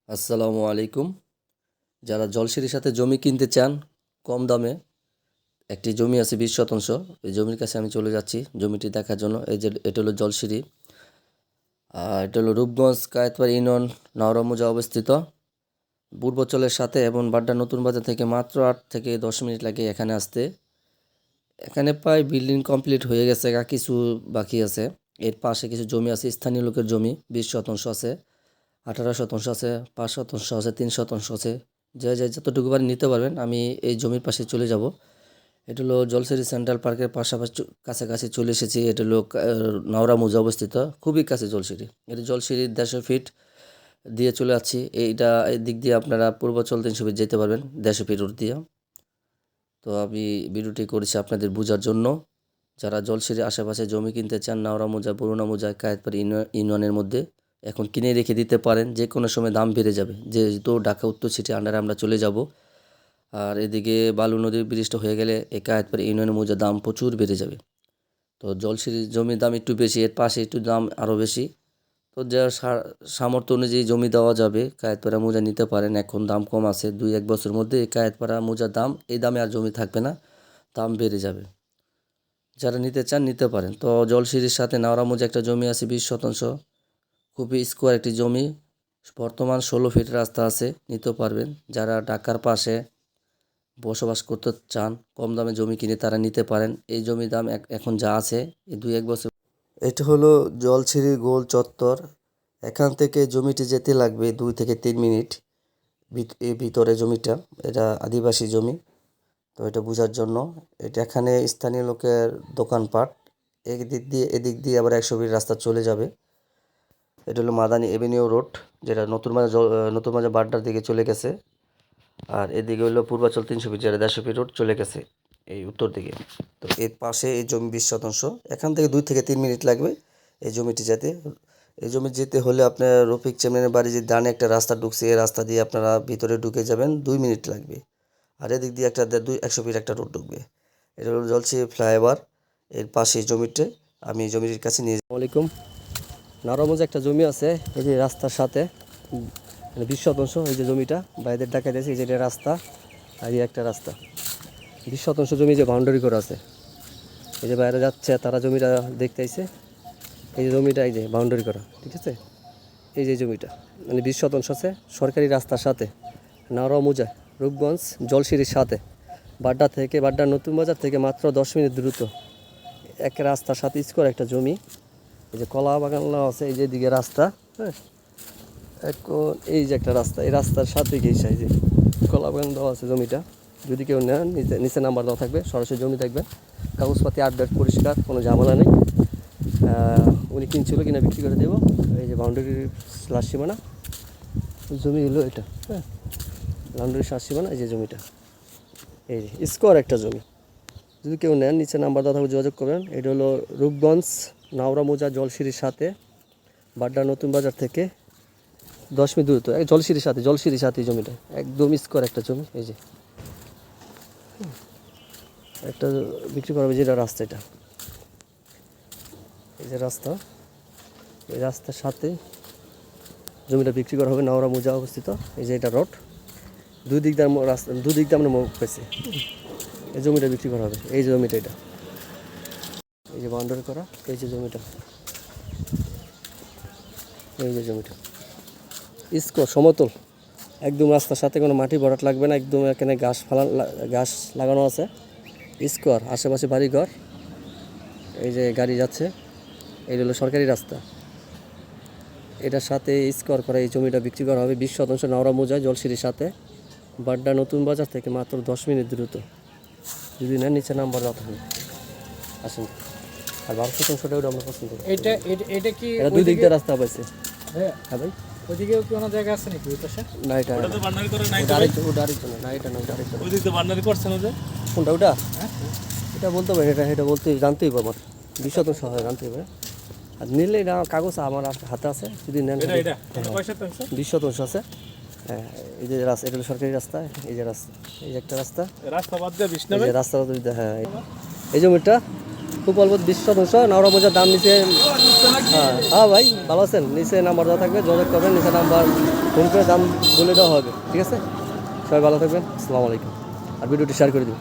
আসসালামু আলাইকুম। যারা জলসিঁড়ির সাথে জমি কিনতে চান কম দামে, একটি জমি আছে 20 শতাংশ। এই জমির কাছে আমি চলে যাচ্ছি জমিটি দেখার জন্য। এই যে এটা হলো জলসিঁড়ি, আর এটা হলো রূপগঞ্জ কায়েতপাড় ইউনিয়ন নাওরামুজা অবস্থিত। পূর্বাচলের সাথে এবং বাড্ডা নতুন বাজার থেকে মাত্র 8 থেকে 10 মিনিট লাগে এখানে আসতে। এখানে প্রায় বিল্ডিং কমপ্লিট হয়ে গেছে, কিছু বাকি আছে। এর পাশে কিছু জমি আছে, স্থানীয় লোকের জমি। 20 শতাংশ আছে, 18 শতাংশ আছে, 5 শতাংশ আছে, 3 শতাংশ আছে। যে যতটুকু পারেন নিতে পারবেন। আমি এই জমির পাশে চলে যাব। এটা হলো জলসিঁড়ি সেন্ট্রাল পার্কের পাশাপাশি কাছাকাছি চলে এসেছি। এটা হলো নাওরামুজা অবস্থিত, খুবই কাছে জলসিঁড়ি। এটা জলসিঁড়ির 150 ফিট দিয়ে চলে যাচ্ছি। এইটা এই দিক দিয়ে আপনারা পূর্বাচল 300 ফিট যেতে পারবেন 150 ফিট রোড দিয়ে। তো আমি ভিডিওটি করেছি আপনাদের বোঝার জন্য। যারা জলসিঁড়ির আশেপাশে জমি কিনতে চান নাওরামুজা, পুরোনামুজা, কায়েতপাড় ইউনিয়নের মধ্যে, এখন কিনে রেখে দিতে পারেন। যে কোনো সময় দাম বেড়ে যাবে, যেহেতু ঢাকা উত্তর সিটি আন্ডারে আমরা চলে যাব। আর এদিকে বালু নদীর ব্রিজটা হয়ে গেলে এই কায়েতপাড় ইউনিয়নের মৌজার দাম প্রচুর বেড়ে যাবে। তো জলসিঁড়ির জমির দাম একটু বেশি, এর পাশে একটু দাম আরও বেশি। তো যার সামর্থ্য অনুযায়ী জমি দেওয়া যাবে। কায়েতপাড়া মৌজা নিতে পারেন, এখন দাম কম আছে। 2-1 বছরের মধ্যে এই কায়েতপাড়া মৌজার দাম, এই দামে আর জমি থাকবে না, দাম বেড়ে যাবে। যারা নিতে চান নিতে পারেন। তো জলসিঁড়ির সাথে নাওরামুজা একটা জমি আছে 20 শতাংশ, খুবই স্কোয়ার একটি জমি। বর্তমান 16 ফিট রাস্তা আছে, নিতে পারবেন। যারা ঢাকার পাশে বসবাস করতে চান, কম দামে জমি কিনে তারা নিতে পারেন। এই জমির দাম এখন যা আছে, এই 2-1 বছর। এটা হলো জলছিঁড়ি গোল চত্বর। এখান থেকে জমিটি যেতে লাগবে 2 থেকে 3 মিনিট। এই ভিতরে জমিটা, এটা আদিবাসী জমি। তো এটা বোঝার জন্য, এটা এখানে স্থানীয় লোকের দোকানপাট। এদিক দিয়ে আবার 100 ফিট রাস্তা চলে যাবে। এটা হলো মাদানী এভিনিউ রোড, যেটা নতুন বাজার বাড্ডার দিকে চলে গেছে। আর এদিকে হলো পূর্বাচল 300 ফিট, যেটা 150 ফিট রোড চলে গেছে এই উত্তর দিকে। তো এর পাশে এই জমি 20 শতাংশ। এখান থেকে 2 থেকে 3 মিনিট লাগবে এই জমিটি যেতে। এই জমি যেতে হলে আপনার রফিক চেয়ারম্যানের বাড়ি যে ডানে একটা রাস্তা ঢুকছে, এই রাস্তা দিয়ে আপনারা ভিতরে ঢুকে যাবেন, 2 মিনিট লাগবে। আর এদিক দিয়ে একটা 100 ফিট একটা রোড ঢুকবে। এটা হলো জলসিঁড়ি ফ্লাইওভার, এর পাশে জমিতে। আমি এই জমির কাছে নিয়ে আসসালামু আলাইকুম। নারামুজে একটা জমি আছে, এই যে রাস্তার সাথে 20 শতাংশ। এই যে জমিটা বাইরের ডাকা দিয়েছে, এই যে রাস্তা আর এই একটা রাস্তা। 20 শতাংশ জমি যে বাউন্ডারি করা আছে, এই যে বাইরে যাচ্ছে তারা জমিটা দেখতে আইছে। এই যে জমিটা, এই যে বাউন্ডারি করা, ঠিক আছে। এই যে জমিটা মানে 20 শতাংশ আছে সরকারি রাস্তার সাথে। নাওরামুজা রূপগঞ্জ জলসিঁড়ির সাথে, বাড্ডা নতুন বাজার থেকে মাত্র 10 মিনিট দ্রুত এক রাস্তার সাথে স্কোয়ার একটা জমি। এই যে কলা বাগান আছে, এই যে দিকে রাস্তা। হ্যাঁ, এখন এই যে একটা রাস্তা, এই রাস্তার সাথে গিয়েছে এই যে কলা বাগান দেওয়া আছে জমিটা। যদি কেউ নেন, নিচে নাম্বার দেওয়া থাকবে, সরাসরি জমি দেখবেন। কাগজপাতি আপডেট পরিষ্কার, কোনো ঝামেলা নেই। উনি কিনছিল কিনা বিক্রি করে দেবো। এই যে বাউন্ডারির লাশ সীমানা জমি হলো এটা। হ্যাঁ, বাউন্ডারির লাশ সীমানা, এই যে জমিটা, এই যে স্কোয়ার একটা জমি। যদি কেউ নেন, নিচে নাম্বার দেওয়া থাকবে, যোগাযোগ করবেন। এটা হলো রূপগঞ্জ নাওরামুজা জলসিঁড়ির সাথে, বাড্ডা নতুন বাজার থেকে 10 মিনিট দূরত্ব। জলসিঁড়ির সাথে জমিটা একদম স্কোয়ার একটা জমি। এই যে একটা বিক্রি করা হবে, যেটা রাস্তা, এটা এই যে রাস্তা, এই রাস্তার সাথে জমিটা বিক্রি করা হবে। নাওরামুজা অবস্থিত, এই যে এটা রোড, দুদিক দিয়ে রাস্তা, দুদিক দিয়ে আমরা মুখ পেয়েছি। এই জমিটা বিক্রি করা হবে, এই যে জমিটা, এটা এই যে বাউন্ডারি করা, এই যে জমিটা, এই যে জমিটা স্কোয়ার সমতল একদম। রাস্তার সাথে কোনো মাটি ভরাট লাগবে না, একদম। এখানে গাছ লাগানো আছে, স্কোয়ার, আশেপাশে বাড়িঘর। এই যে গাড়ি যাচ্ছে, এই হলো সরকারি রাস্তা। এটার সাথে স্কোয়ার করা এই জমিটা বিক্রি করা হবে 20 শতাংশ নাওরামুজা জলসিঁড়ির সাথে, বাড্ডা নতুন বাজার থেকে মাত্র 10 মিনিট দ্রুত। যদি নেন, নিচে নাম্বার দেওয়া থাকবে, আসেন। আর 12 শতাংশটা ওটা আমরা পছন্দ করি। এটা কি এটা দুই দিক দিয়ে রাস্তা পাইছে। হ্যাঁ ভাই, ওইদিকেও কি কোনো জায়গা আছে নাকি ওই পাশে? না এটা ওটা তো বান্নারি করে নাই, ওটা আরেকটা, ওটা আরেকটা না, এটা না, ওটা আরেকটা। ওই দিক তো বান্নারি করছেন ওদের। কোনটা ওটা? হ্যাঁ, এটা বলতে হবে, এটা বলতে জানতেই হবে আমার। 20 শতাংশ হয়, জানতে হবে। আর নিলে এটা কাগজ আমার হাতে আছে, যদি নেন। এটা কয় শতাংশ? 20 শতাংশ আছে। হ্যাঁ, এই যে রাস্তা, এটা হলো সরকারি রাস্তা। এই যে রাস্তা, এই যে একটা রাস্তা, রাস্তা বাদ দিয়ে 20 এই নেবে। যে রাস্তা। হ্যাঁ, এই জমিটা খুব অল্প 20 শতাংশ। নাওরামুজার দাম নিচে। হ্যাঁ হ্যাঁ ভাই, ভালো আছেন? নিচে নাম্বার দেওয়া থাকবে, যোগাযোগ করবেন। নিচে নাম্বার ফোন করে দাম বলে দেওয়া হবে, ঠিক আছে? সবাই ভালো থাকবেন, আসসালামু আলাইকুম। আর ভিডিওটি শেয়ার করে দিন।